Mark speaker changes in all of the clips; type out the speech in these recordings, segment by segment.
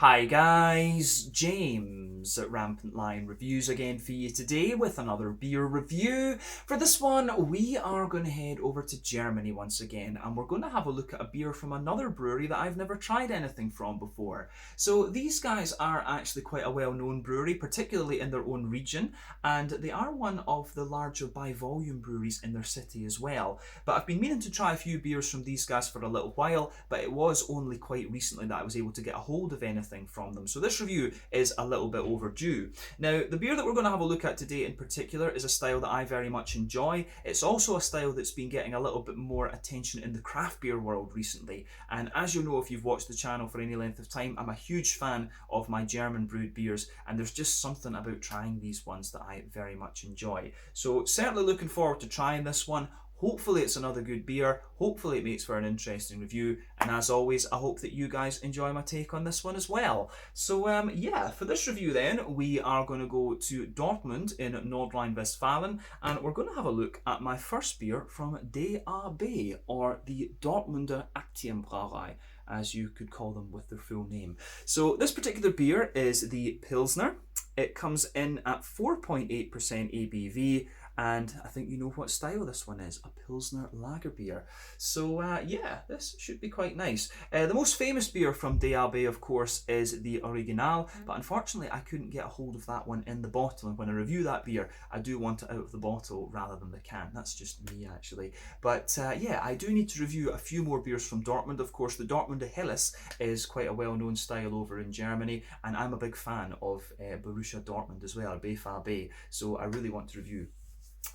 Speaker 1: Hi guys, James at RampantLionReviews again for you today with another beer review. For this one, we are going to head over to Germany once again, and we're going to have a look at a beer from another brewery that I've never tried anything from before. So these guys are actually quite a well-known brewery, particularly in their own region, and they are one of the larger by volume breweries in their city as well. But I've been meaning to try a few beers from these guys for a little while, but it was only quite recently that I was able to get a hold of anything from them. So this review is a little bit overdue. Now, the beer that we're going to have a look at today in particular is a style that I very much enjoy. It's also a style that's been getting a little bit more attention in the craft beer world recently. And as you'll know if you've watched the channel for any length of time, I'm a huge fan of my German brewed beers, and there's just something about trying these ones that I very much enjoy. So certainly looking forward to trying this one. Hopefully it's another good beer, hopefully it makes for an interesting review, and as always I hope that you guys enjoy my take on this one as well. So yeah, for this review then we are going to go to Dortmund in Nordrhein-Westfalen, and we're going to have a look at my first beer from DAB, or the Dortmunder Actien Brauerei, as you could call them with their full name. So this particular beer is the Pilsner. It comes in at 4.8% ABV, and I think you know what style this one is, a Pilsner lager beer. So yeah, this should be quite nice. The most famous beer from DAB, of course, is the Original, but unfortunately I couldn't get a hold of that one in the bottle, and when I review that beer, I do want it out of the bottle rather than the can. That's just me actually. But yeah, I do need to review a few more beers from Dortmund. Of course, the Dortmunder Helles is quite a well-known style over in Germany, and I'm a big fan of Borussia Dortmund as well, BVB, so I really want to review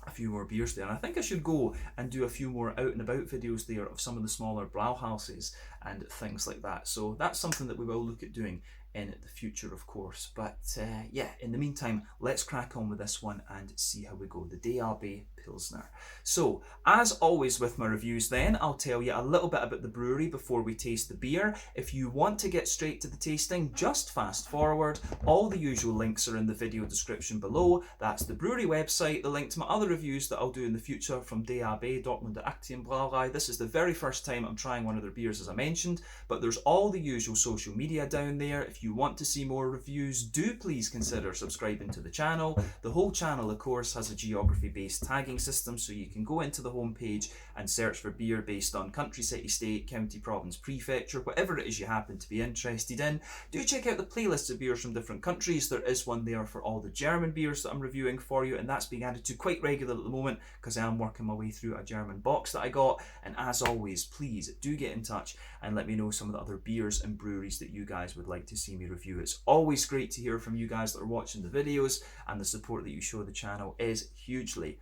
Speaker 1: a few more beers there. And I think I should go and do a few more out and about videos there of some of the smaller brauhouses and things like that. So that's something that we will look at doing in the future, of course. But yeah, in the meantime, let's crack on with this one and see how we go. The DAB Pilsner. So, as always with my reviews then, I'll tell you a little bit about the brewery before we taste the beer. If you want to get straight to the tasting, just fast forward. All the usual links are in the video description below. That's the brewery website, the link to my other reviews that I'll do in the future from DAB, Dortmunder Actien Brauerei. This is the very first time I'm trying one of their beers, as I mentioned, but there's all the usual social media down there. If you want to see more reviews, do please consider subscribing to the channel. The whole channel, of course, has a geography-based tagging system, so you can go into the homepage and search for beer based on country, city, state, county, province, prefecture, whatever it is you happen to be interested in. Do check out the playlists of beers from different countries. There is one there for all the German beers that I'm reviewing for you, and that's being added to quite regularly at the moment because I am working my way through a German box that I got. And as always, please do get in touch and let me know some of the other beers and breweries that you guys would like to see me review. It's always great to hear from you guys that are watching the videos, and the support that you show the channel is hugely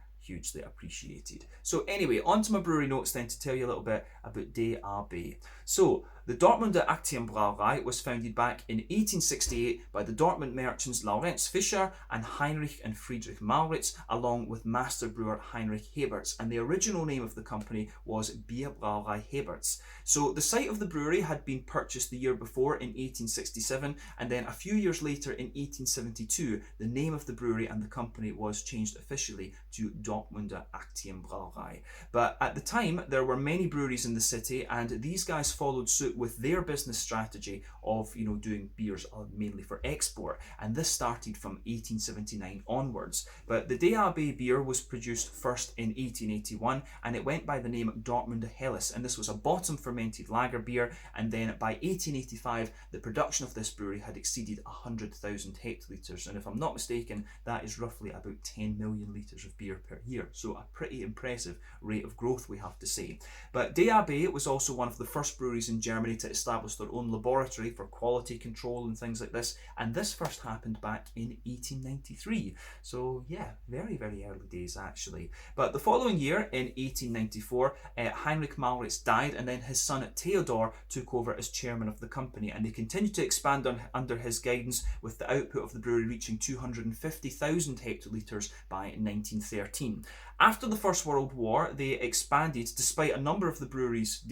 Speaker 1: appreciated. So anyway, on to my brewery notes then to tell you a little bit about DAB. So the Dortmunder Actien Brauerei was founded back in 1868 by the Dortmund merchants Laurenz Fischer and Heinrich and Friedrich Mauritz, along with master brewer Heinrich Heberts, and the original name of the company was Bierbrauerei Heberts. So the site of the brewery had been purchased the year before in 1867, and then a few years later in 1872 the name of the brewery and the company was changed officially to Dortmunder Actien Brauerei. But at the time there were many breweries in the city, and these guys followed suit with their business strategy of doing beers mainly for export, and this started from 1879 onwards. But the DAB beer was produced first in 1881, and it went by the name Dortmunder Helles, and this was a bottom fermented lager beer, and then by 1885 the production of this brewery had exceeded 100,000 hectolitres, and if I'm not mistaken that is roughly about 10 million litres of beer per year, so a pretty impressive rate of growth, we have to say. But DAB was also one of the first breweries in Germany to establish their own laboratory for quality control and things like this, and this first happened back in 1893. So yeah, very early days actually. But the following year in 1894 Heinrich Mauritz died, and then his son Theodor took over as chairman of the company, and they continued to expand under his guidance, with the output of the brewery reaching 250,000 hectolitres by 1913. After the First World War they expanded despite a number of the breweries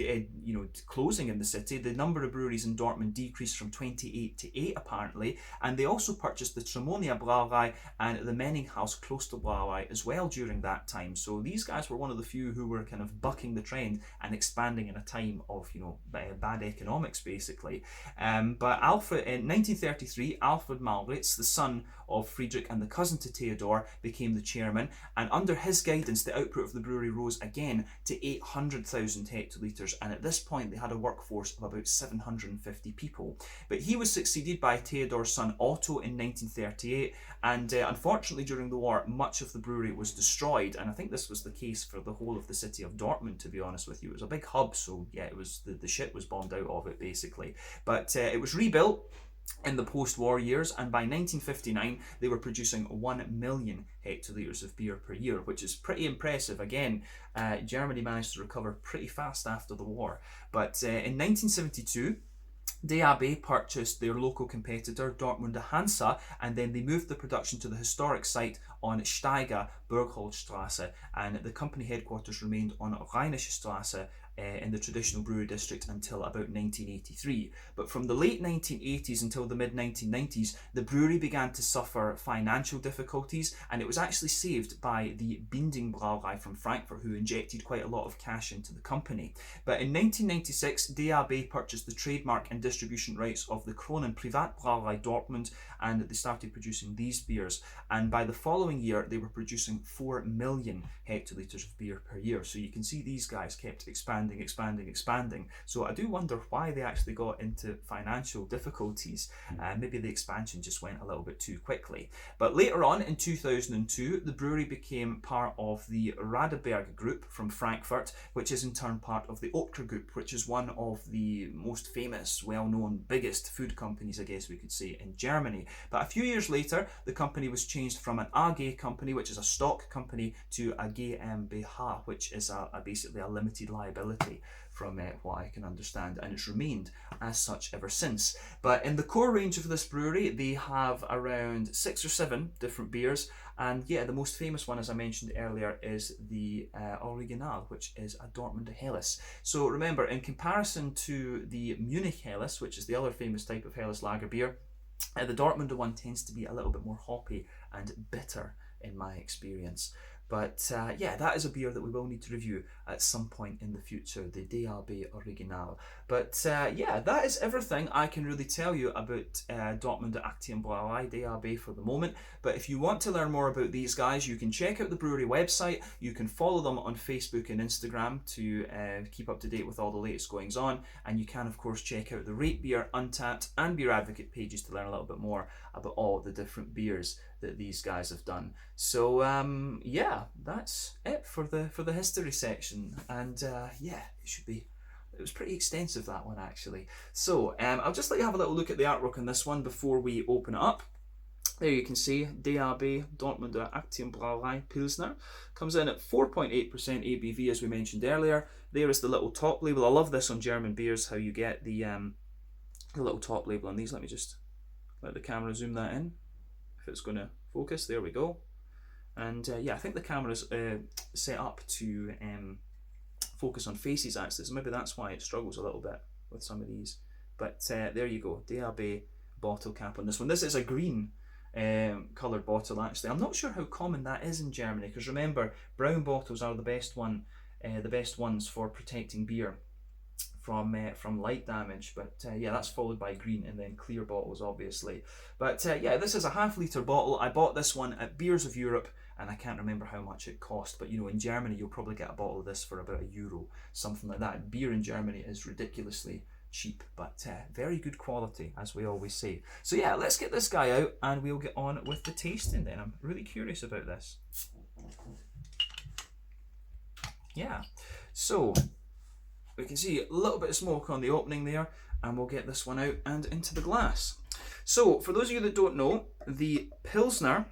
Speaker 1: closing in the city. The number of breweries in Dortmund decreased from 28 to 8 apparently, and they also purchased the Dortmunder Brauerei and the Menninghaus Klosterbrauerei as well during that time. So these guys were one of the few who were kind of bucking the trend and expanding in a time of, you know, bad economics basically. But Alfred, in 1933, Alfred Malritz, the son of Friedrich and the cousin to Theodor, became the chairman, and under his guidance the output of the brewery rose again to 800,000 hectolitres, and at this point they had a workforce of about 750 people. But he was succeeded by Theodor's son Otto in 1938, and unfortunately during the war much of the brewery was destroyed, and I think this was the case for the whole of the city of Dortmund, to be honest with you. It was a big hub, so yeah, it was the shit was bombed out of it basically. But it was rebuilt in the post-war years, and by 1959 they were producing 1 million hectolitres of beer per year, which is pretty impressive. Again, Germany managed to recover pretty fast after the war. But in 1972 DAB purchased their local competitor Dortmunder Hansa, and then they moved the production to the historic site on Steiger Bergholzstrasse, and the company headquarters remained on Rheinische Strasse in the traditional brewery district until about 1983. But from the late 1980s until the mid 1990s, the brewery began to suffer financial difficulties, and it was actually saved by the Binding Brauerei from Frankfurt, who injected quite a lot of cash into the company. But in 1996, DAB purchased the trademark and distribution rights of the Kronen Privatbrauerei Dortmund, and they started producing these beers. And by the following year, they were producing 4 million hectolitres of beer per year. So you can see these guys kept expanding. So I do wonder why they actually got into financial difficulties. Maybe the expansion just went a little bit too quickly. But later on in 2002, the brewery became part of the Radeberg Group from Frankfurt, which is in turn part of the Oetker Group, which is one of the most famous, well-known, biggest food companies, I guess we could say, in Germany. But a few years later, the company was changed from an AG company, which is a stock company, to a GmbH, which is basically a limited liability, from what I can understand, and it's remained as such ever since. But in the core range of this brewery, they have around 6 or 7 different beers, and yeah, the most famous one, as I mentioned earlier, is the Original, which is a Dortmunder Helles. So remember, in comparison to the Munich Helles, which is the other famous type of Helles lager beer, the Dortmunder one tends to be a little bit more hoppy and bitter in my experience. But yeah, that is a beer that we will need to review at some point in the future, the DAB Original. But yeah, that is everything I can really tell you about Dortmunder Actien Brauerei, DAB, for the moment. But if you want to learn more about these guys, you can check out the brewery website. You can follow them on Facebook and Instagram to keep up to date with all the latest goings on. And you can, of course, check out the Rate Beer, Untappd and Beer Advocate pages to learn a little bit more about all the different beers that these guys have done. So yeah, that's it for the history section, and yeah, it was pretty extensive, that one actually. So I'll just let you have a little look at the artwork on this one before we open it up. There you can see DAB Dortmunder Actien Brauerei Pilsner comes in at 4.8% ABV, as we mentioned earlier. There is the little top label. I love this on German beers, how you get the little top label on these. Let me just let the camera zoom that in, if it's going to focus. There we go. And yeah, I think the camera's set up to focus on faces actually, so maybe that's why it struggles a little bit with some of these. But there you go, DAB bottle cap on this one. This is a green coloured bottle actually. I'm not sure how common that is in Germany, because remember, brown bottles are the best ones for protecting beer from light damage. But yeah, that's followed by green and then clear bottles obviously. But yeah, this is a half-litre bottle. I bought this one at Beers of Europe, and I can't remember how much it cost, but you know, in Germany you'll probably get a bottle of this for about €1, something like that. Beer in Germany is ridiculously cheap, but very good quality, as we always say. So yeah, let's get this guy out and we'll get on with the tasting then. I'm really curious about this. Yeah, so we can see a little bit of smoke on the opening there, and we'll get this one out and into the glass. So for those of you that don't know, the Pilsner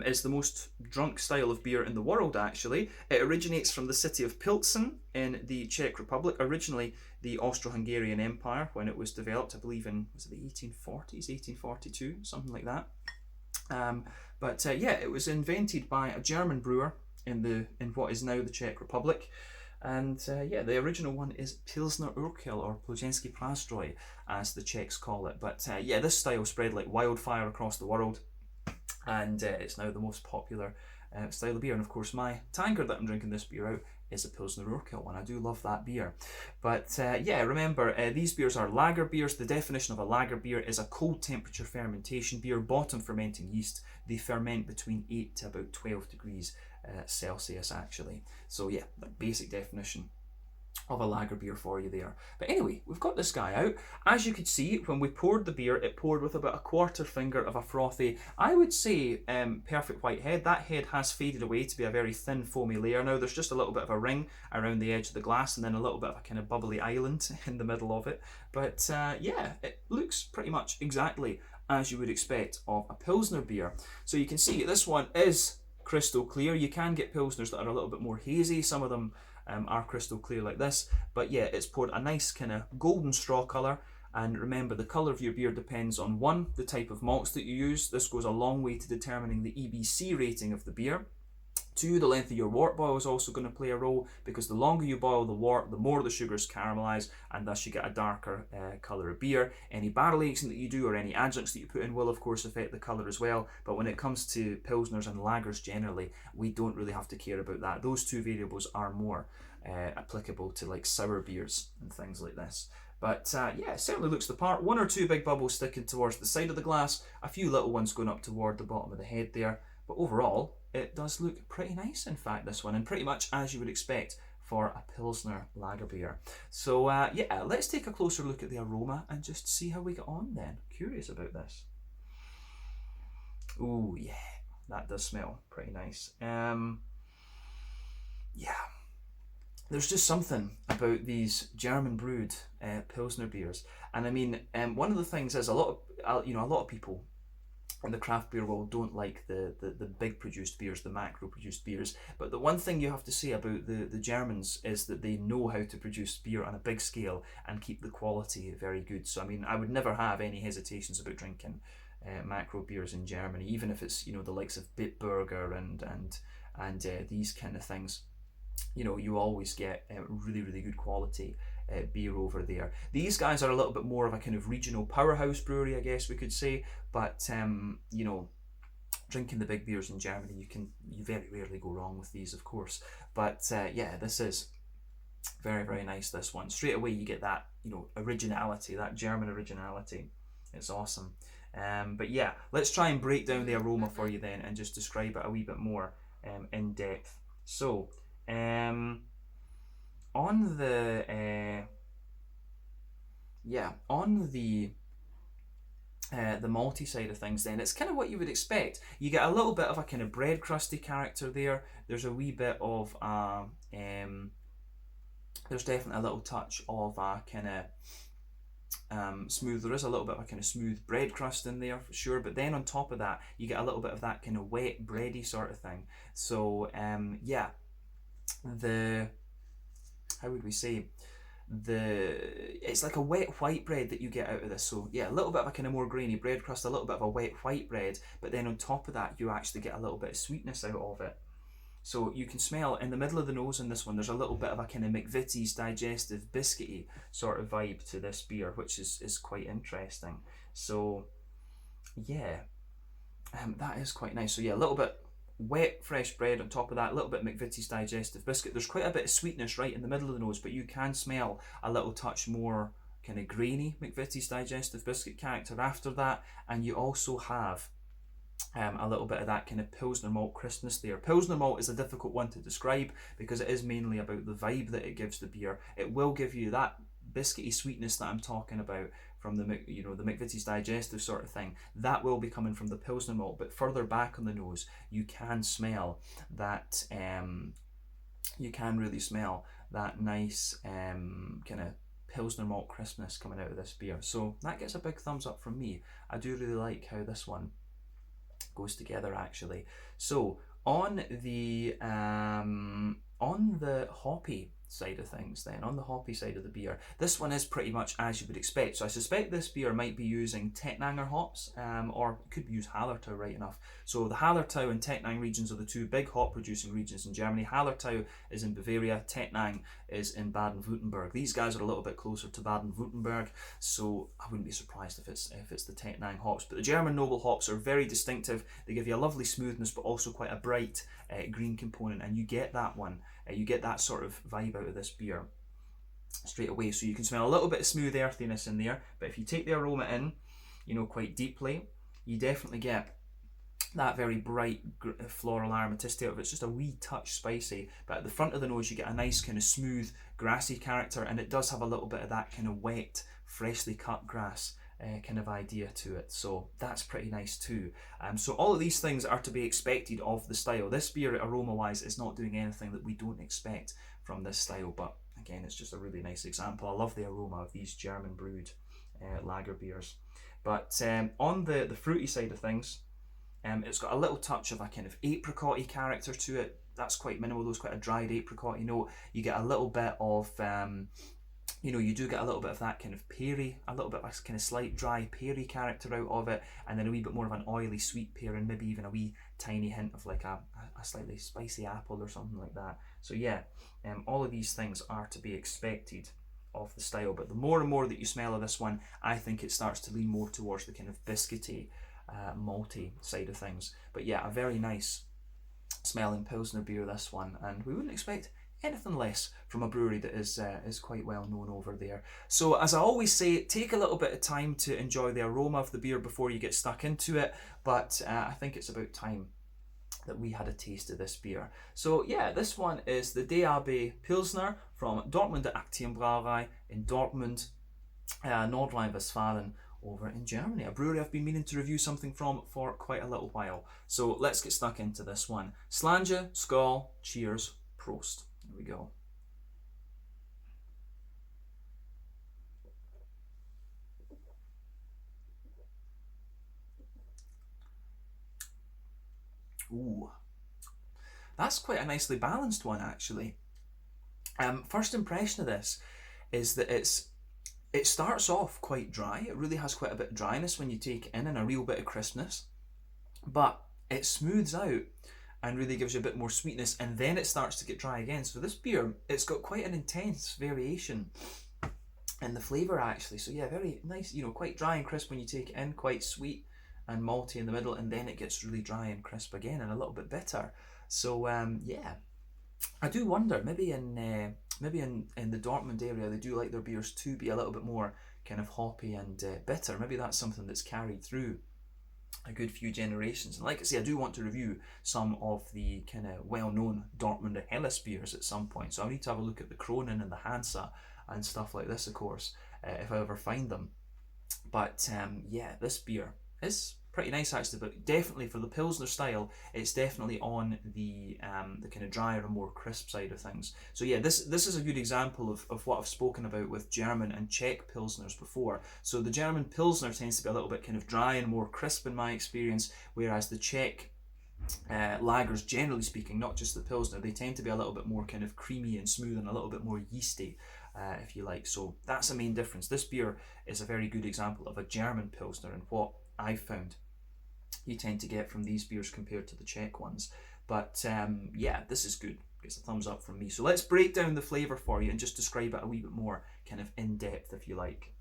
Speaker 1: is the most drunk style of beer in the world actually. It originates from the city of Pilsen in the Czech Republic, originally the Austro-Hungarian Empire when it was developed, I believe in, was it the 1840s, 1842, something like that. But yeah, it was invented by a German brewer in what is now the Czech Republic. And yeah, the original one is Pilsner Urquell, or Plzeňský Prastroj, as the Czechs call it. But yeah, this style spread like wildfire across the world, and it's now the most popular style of beer. And of course, my tankard that I'm drinking this beer out is a Pilsner Urquell one. I do love that beer. But yeah, remember, these beers are lager beers. The definition of a lager beer is a cold temperature fermentation beer, bottom fermenting yeast. They ferment between 8 to about 12 degrees Celsius, actually. So yeah, the basic definition of a lager beer for you there. But anyway, we've got this guy out. As you could see, when we poured the beer, it poured with about a quarter finger of a frothy, I would say, perfect white head. That head has faded away to be a very thin foamy layer. Now there's just a little bit of a ring around the edge of the glass, and then a little bit of a kind of bubbly island in the middle of it. But yeah, it looks pretty much exactly as you would expect of a Pilsner beer. So you can see this one is crystal clear. You can get Pilsners that are a little bit more hazy. Some of them are crystal clear like this, but yeah, it's poured a nice kind of golden straw colour. And remember, the colour of your beer depends on, one, the type of malts that you use. This goes a long way to determining the EBC rating of the beer. Two, the length of your wort boil is also going to play a role, because the longer you boil the wort, the more the sugars caramelise, and thus you get a darker colour of beer. Any barrel aging that you do or any adjuncts that you put in will of course affect the colour as well, but when it comes to Pilsners and lagers generally, we don't really have to care about that. Those two variables are more applicable to like sour beers and things like this. But yeah, it certainly looks the part. One or two big bubbles sticking towards the side of the glass, a few little ones going up toward the bottom of the head there, but overall it does look pretty nice, in fact, this one, and pretty much as you would expect for a Pilsner lager beer. So yeah, let's take a closer look at the aroma and just see how we get on then. Curious about this. Ooh, yeah, that does smell pretty nice. Yeah, there's just something about these German brewed Pilsner beers. And I mean, one of the things is a lot of people in the craft beer world don't like the big produced beers, the macro produced beers. But the one thing you have to say about the Germans is that they know how to produce beer on a big scale and keep the quality very good. So I mean, I would never have any hesitations about drinking macro beers in Germany, even if it's, you know, the likes of Bitburger and these kind of things. You know, you always get really, really good quality beer over there. These guys are a little bit more of a kind of regional powerhouse brewery, I guess we could say, but you know, drinking the big beers in Germany, you very rarely go wrong with these, of course. But yeah, this is very, very nice, this one. Straight away you get that, you know, originality, that German originality. It's awesome. But yeah, let's try and break down the aroma for you then and just describe it a wee bit more in depth. So on the malty side of things, then it's kind of what you would expect. You get a little bit of a kind of bread crusty character there. There's a wee bit of there's definitely a little touch of a kind of smooth. There is a little bit of a kind of smooth bread crust in there for sure, but then on top of that you get a little bit of that kind of wet bready sort of thing. So yeah, how would we say, it's like a wet white bread that you get out of this. So yeah, a little bit of a kind of more grainy bread crust, a little bit of a wet white bread, but then on top of that you actually get a little bit of sweetness out of it. So you can smell in the middle of the nose in this one, there's a little bit of a kind of McVitie's digestive biscuity sort of vibe to this beer, which is quite interesting. So yeah, that is quite nice. So yeah, a little bit wet fresh bread on top of that, a little bit McVitie's digestive biscuit. There's quite a bit of sweetness right in the middle of the nose, but you can smell a little touch more kind of grainy McVitie's digestive biscuit character after that, and you also have a little bit of that kind of Pilsner malt crispness there. Pilsner malt is a difficult one to describe because it is mainly about the vibe that it gives the beer. It will give you that biscuity sweetness that I'm talking about from the, you know, the McVitie's digestive sort of thing. That will be coming from the Pilsner malt, but further back on the nose you can smell that you can really smell that nice kind of Pilsner malt crispness coming out of this beer. So that gets a big thumbs up from me. I do really like how this one goes together actually. So on the hoppy side of things then, on the hoppy side of the beer, this one is pretty much as you would expect. So I suspect this beer might be using Tettnanger hops, or it could use Hallertau, right enough. So the Hallertau and Tettnang regions are the two big hop producing regions in Germany. Hallertau is in Bavaria, Tettnang is in Baden-Württemberg. These guys are a little bit closer to Baden-Württemberg, so I wouldn't be surprised if it's the Tettnang hops. But the German noble hops are very distinctive. They give you a lovely smoothness, but also quite a bright green component, and you get that one. You get that sort of vibe out of this beer straight away. So you can smell a little bit of smooth earthiness in there, but if you take the aroma in, you know, quite deeply, you definitely get that very bright floral aromaticity out of it. It's just a wee touch spicy, but at the front of the nose you get a nice kind of smooth grassy character, and it does have a little bit of that kind of wet, freshly cut grass kind of idea to it, so that's pretty nice too. So all of these things are to be expected of the style. This beer, aroma wise, is not doing anything that we don't expect from this style, but again, it's just a really nice example. I love the aroma of these German brewed lager beers. But on the fruity side of things, it's got a little touch of a kind of apricot-y character to it. That's quite minimal, though. It's quite a dried apricot-y note. You get a little bit of you know, you do get a little bit of that kind of peary, a little bit of a kind of slight dry peary character out of it, and then a wee bit more of an oily sweet pear, and maybe even a wee tiny hint of like a slightly spicy apple or something like that. So yeah, all of these things are to be expected of the style, but the more and more that you smell of this one, I think it starts to lean more towards the kind of biscuity, malty side of things. But yeah, a very nice smelling Pilsner beer, this one, and we wouldn't expect anything less from a brewery that is quite well known over there. So as I always say, take a little bit of time to enjoy the aroma of the beer before you get stuck into it, but I think it's about time that we had a taste of this beer. So yeah, this one is the DAB Pilsner from Dortmunder Actien Brauerei in Dortmund, Nordrhein-Westfalen, over in Germany. A brewery I've been meaning to review something from for quite a little while. So let's get stuck into this one. Slange, Skål, cheers, Prost. Here we go. Ooh, that's quite a nicely balanced one, actually. First impression of this is that it starts off quite dry. It really has quite a bit of dryness when you take it in, and a real bit of crispness, but it smooths out and really gives you a bit more sweetness, and then it starts to get dry again. So this beer, it's got quite an intense variation in the flavour, actually. So yeah, very nice, you know, quite dry and crisp when you take it in, quite sweet and malty in the middle, and then it gets really dry and crisp again and a little bit bitter. So yeah, I do wonder, maybe in the Dortmund area they do like their beers to be a little bit more kind of hoppy and bitter. Maybe that's something that's carried through a good few generations. And like I say, I do want to review some of the kind of well-known Dortmunder Helles beers at some point, so I need to have a look at the Kronen and the Hansa and stuff like this, of course, if I ever find them. But yeah, this beer is pretty nice, actually, but definitely for the Pilsner style, it's definitely on the kind of drier and more crisp side of things. So yeah, this is a good example of what I've spoken about with German and Czech Pilsners before. So the German Pilsner tends to be a little bit kind of dry and more crisp in my experience, whereas the Czech lagers, generally speaking, not just the Pilsner, they tend to be a little bit more kind of creamy and smooth and a little bit more yeasty, if you like. So that's the main difference. This beer is a very good example of a German Pilsner, and what I've found you tend to get from these beers compared to the Czech ones. But yeah, this is good. Gets a thumbs up from me. So let's break down the flavour for you and just describe it a wee bit more kind of in depth, if you like.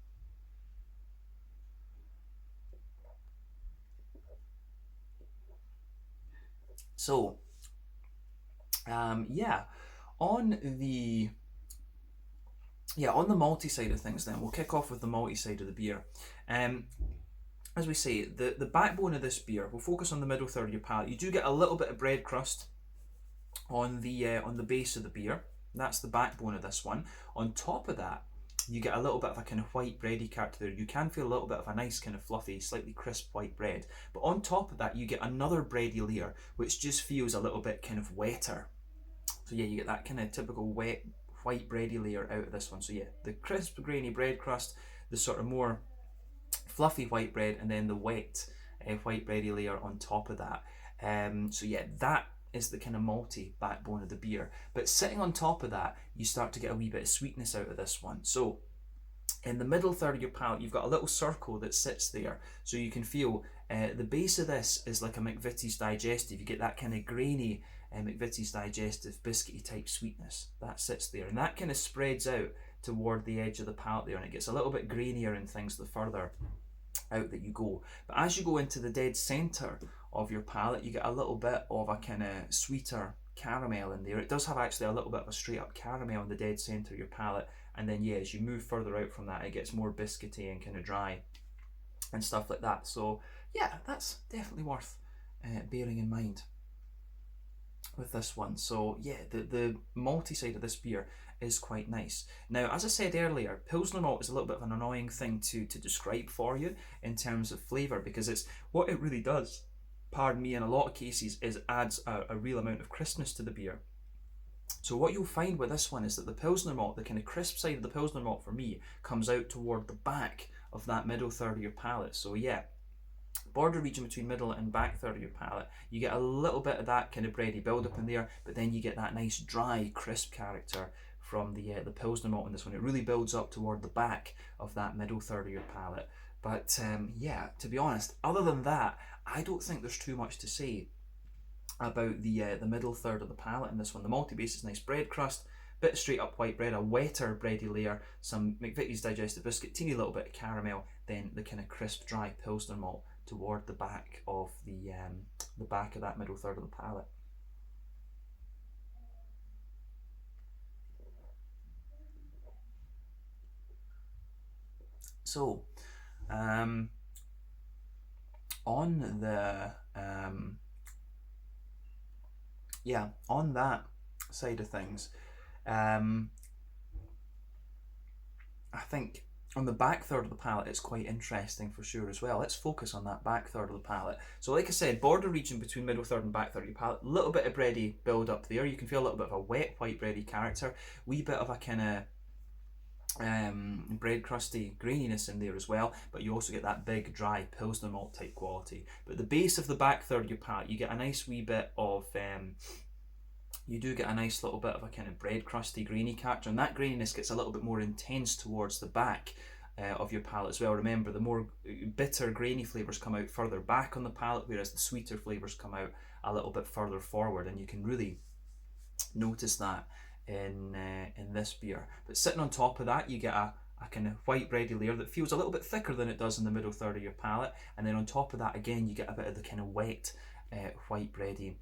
Speaker 1: So yeah, on the malty side of things, then we'll kick off with the malty side of the beer. As we say, the backbone of this beer, we'll focus on the middle third of your palate. You do get a little bit of bread crust on the base of the beer. That's the backbone of this one. On top of that, you get a little bit of a kind of white bready character there. You can feel a little bit of a nice kind of fluffy, slightly crisp white bread. But on top of that, you get another bready layer, which just feels a little bit kind of wetter. So yeah, you get that kind of typical wet white bready layer out of this one. So yeah, the crisp grainy bread crust, the sort of more fluffy white bread, and then the wet white bready layer on top of that. So yeah, that is the kind of malty backbone of the beer. But sitting on top of that, you start to get a wee bit of sweetness out of this one. So in the middle third of your palate, you've got a little circle that sits there. So you can feel the base of this is like a McVitie's Digestive. You get that kind of grainy McVitie's Digestive biscuity type sweetness. That sits there. And that kind of spreads out toward the edge of the palate there. And it gets a little bit grainier and things the further out that you go. But as you go into the dead centre of your palate, you get a little bit of a kind of sweeter caramel in there. It does have actually a little bit of a straight up caramel in the dead centre of your palate. And then yeah, as you move further out from that, it gets more biscuity and kind of dry and stuff like that. So yeah, that's definitely worth bearing in mind with this one. So yeah, the malty side of this beer is quite nice. Now, as I said earlier, Pilsner malt is a little bit of an annoying thing to describe for you in terms of flavour, because it's what it really does, pardon me, in a lot of cases, is adds a real amount of crispness to the beer. So what you'll find with this one is that the Pilsner malt, the kind of crisp side of the Pilsner malt for me, comes out toward the back of that middle third of your palate. So yeah, border region between middle and back third of your palate, you get a little bit of that kind of bready build up in there, but then you get that nice dry, crisp character from the Pilsner malt in this one. It really builds up toward the back of that middle third of your palate. But yeah, to be honest, other than that, I don't think there's too much to say about the middle third of the palate in this one. The malty base is nice bread crust, bit of straight up white bread, a wetter bready layer, some McVitie's Digestive biscuit, teeny little bit of caramel, then the kind of crisp dry Pilsner malt toward the back of the back of that middle third of the palate. So on the yeah, on that side of things, I think on the back third of the palate it's quite interesting for sure as well. Let's focus on that back third of the palate. So like I said, border region between middle third and back third of your palate, a little bit of bready build up there. You can feel a little bit of a wet white bready character, wee bit of a kind of bread crusty graininess in there as well, but you also get that big dry Pilsner malt type quality. But the base of the back third of your palate, you get a nice wee bit of you do get a nice little bit of a kind of bread crusty grainy character, and that graininess gets a little bit more intense towards the back of your palate as well. Remember, the more bitter grainy flavours come out further back on the palate, whereas the sweeter flavours come out a little bit further forward, and you can really notice that in this beer. But sitting on top of that, you get a kind of white bready layer that feels a little bit thicker than it does in the middle third of your palate, and then on top of that again you get a bit of the kind of wet white bready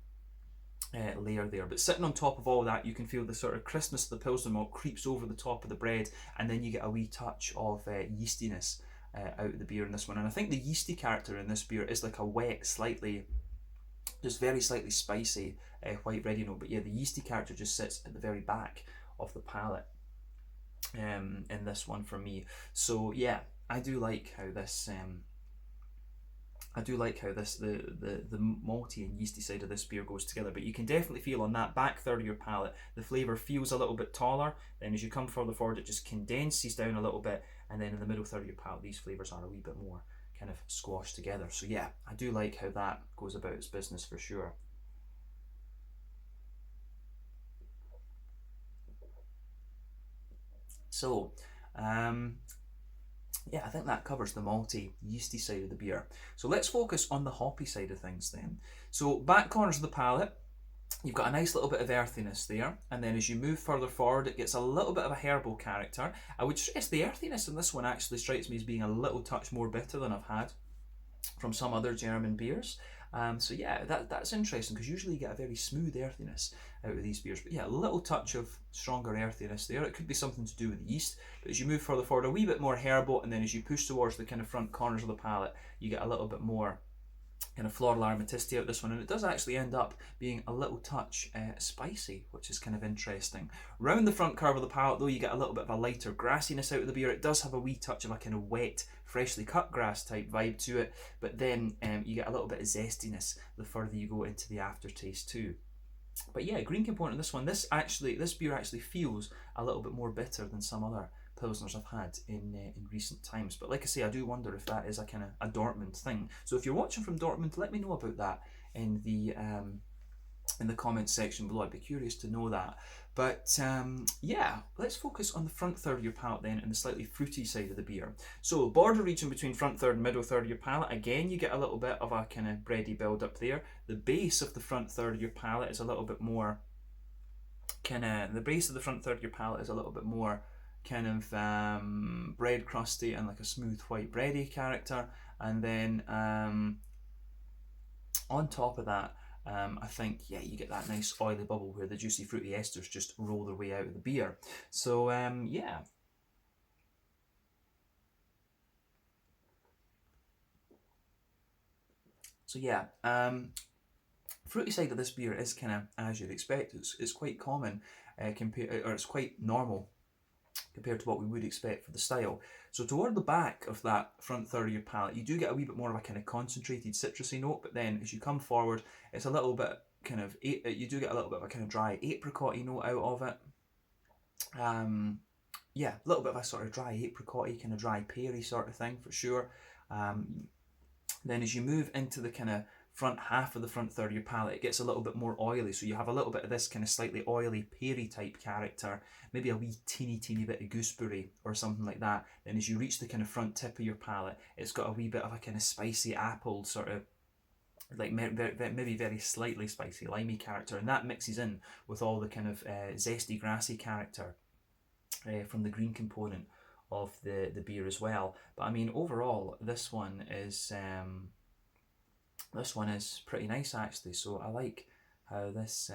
Speaker 1: layer there. But sitting on top of all that, you can feel the sort of crispness of the Pilsner malt creeps over the top of the bread, and then you get a wee touch of yeastiness out of the beer in this one. And I think the yeasty character in this beer is like a wet, slightly, just very slightly spicy white bready note. But yeah, the yeasty character just sits at the very back of the palate in this one for me. So yeah, I do like how this the malty and yeasty side of this beer goes together. But you can definitely feel on that back third of your palate, the flavour feels a little bit taller. Then as you come further forward, it just condenses down a little bit, and then in the middle third of your palate, these flavours are a wee bit more kind of squashed together. So yeah, I do like how that goes about its business for sure. So yeah, I think that covers the malty, yeasty side of the beer. So let's focus on the hoppy side of things then. So back corners of the palate, you've got a nice little bit of earthiness there, and then as you move further forward, it gets a little bit of a herbal character. I would stress the earthiness in this one actually strikes me as being a little touch more bitter than I've had from some other German beers. So yeah, that's interesting, because usually you get a very smooth earthiness out of these beers. But yeah, a little touch of stronger earthiness there. It could be something to do with the yeast. But as you move further forward, a wee bit more herbal, and then as you push towards the kind of front corners of the palate, you get a little bit more kind of floral aromaticity out of this one, and it does actually end up being a little touch spicy, which is kind of interesting. Round the front curve of the palate though, you get a little bit of a lighter grassiness out of the beer. It does have a wee touch of a kind of wet, freshly cut grass type vibe to it, but then you get a little bit of zestiness the further you go into the aftertaste too. But yeah, green component in this one, this beer actually feels a little bit more bitter than some other Pilsners I've had in recent times. But like I say, I do wonder if that is a kind of a Dortmund thing. So if you're watching from Dortmund, let me know about that in the in the comments section below. I'd be curious to know that. But yeah, let's focus on the front third of your palate then, and the slightly fruity side of the beer. So border region between front third and middle third of your palate, again you get a little bit of a kind of bready build up there. The base of the front third of your palate is a little bit more kind of, the base of the front third of your palate is a little bit more kind of bread crusty and like a smooth white bready character. And then on top of that, I think, yeah, you get that nice oily bubble where the juicy fruity esters just roll their way out of the beer. So yeah. So yeah, fruity side of this beer is kind of as you'd expect. It's quite common, or it's quite normal compared to what we would expect for the style. So toward the back of that front third of your palate, you do get a wee bit more of a kind of concentrated citrusy note, but then as you come forward, it's a little bit kind of, you do get a little bit of a kind of dry apricot-y note out of it. Yeah, a little bit of a sort of dry apricot-y, kind of dry peary sort of thing for sure. Then as you move into the kind of front half of the front third of your palate, it gets a little bit more oily, so you have a little bit of this kind of slightly oily peary type character, maybe a wee teeny bit of gooseberry or something like that. Then as you reach the kind of front tip of your palate, it's got a wee bit of a kind of spicy apple sort of, like maybe very slightly spicy limey character, and that mixes in with all the kind of zesty grassy character from the green component of the beer as well. But I mean, overall this one is pretty nice actually. So I like how this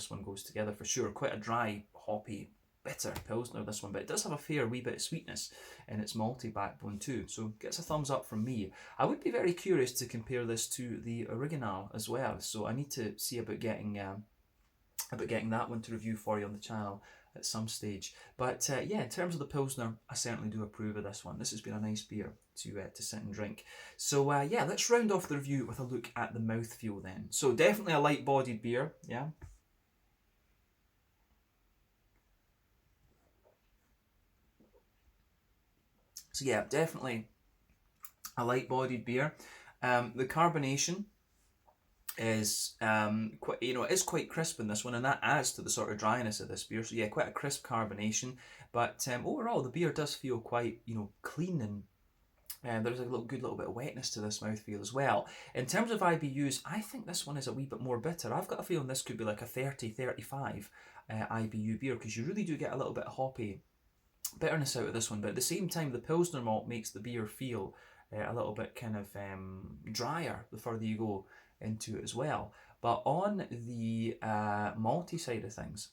Speaker 1: one goes together for sure. Quite a dry, hoppy, bitter Pilsner this one, but it does have a fair wee bit of sweetness in its malty backbone too. So gets a thumbs up from me. I would be very curious to compare this to the original as well. So I need to see about getting that one to review for you on the channel at some stage. But yeah, in terms of the Pilsner, I certainly do approve of this one. This has been a nice beer to sit and drink. So yeah, let's round off the review with a look at the mouthfeel then. So definitely a light-bodied beer, yeah. So yeah, definitely a light-bodied beer. The carbonation is quite, it is quite crisp in this one, and that adds to the sort of dryness of this beer. So yeah, quite a crisp carbonation, but overall the beer does feel quite clean, and there's a good little bit of wetness to this mouthfeel as well. In terms of IBUs, I think this one is a wee bit more bitter. I've got a feeling this could be like a 30-35 IBU beer, because you really do get a little bit of hoppy bitterness out of this one, but at the same time the Pilsner malt makes the beer feel a little bit kind of drier the further you go into it as well. But on the malty side of things,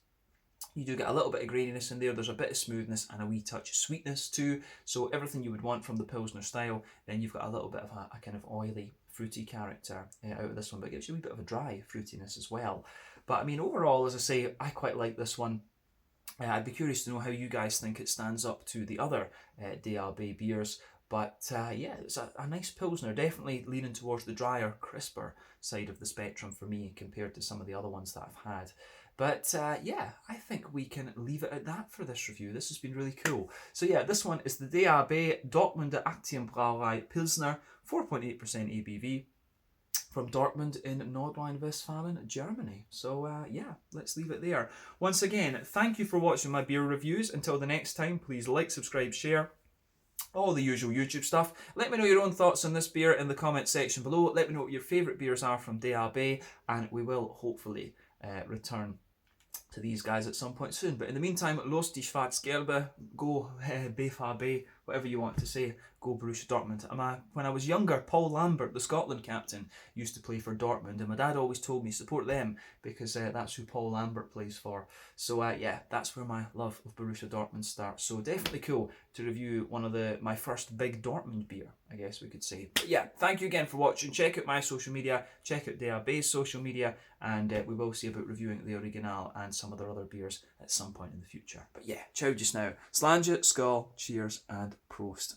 Speaker 1: you do get a little bit of graininess in there. There's a bit of smoothness and a wee touch of sweetness too. So everything you would want from the Pilsner style. Then you've got a little bit of a kind of oily, fruity character out of this one, but it gives you a wee bit of a dry fruitiness as well. But I mean, overall, as I say, I quite like this one. I'd be curious to know how you guys think it stands up to the other DRB beers. But yeah, it's a nice Pilsner, definitely leaning towards the drier, crisper side of the spectrum for me compared to some of the other ones that I've had. But yeah, I think we can leave it at that for this review. This has been really cool. So yeah, this one is the DRB Dortmunder Actien Brauerei Pilsner, 4.8% ABV. From Dortmund in Nordrhein-Westfalen, Germany. So yeah, let's leave it there. Once again, thank you for watching my beer reviews. Until the next time, please like, subscribe, share, all the usual YouTube stuff. Let me know your own thoughts on this beer in the comment section below. Let me know what your favourite beers are from DRB, and we will hopefully return to these guys at some point soon. But in the meantime, los die Schwarz-Gelbe, go BVB, whatever you want to say, go Borussia Dortmund. When I was younger, Paul Lambert, the Scotland captain, used to play for Dortmund, and my dad always told me support them because that's who Paul Lambert plays for. So yeah, that's where my love of Borussia Dortmund starts. So definitely cool to review one of my first big Dortmund beer, I guess we could say. But yeah, thank you again for watching. Check out my social media, check out DRB's social media, and we will see about reviewing the Original and some of their other beers at some point in the future. But yeah, ciao just now. Slange, skull, cheers, and prost.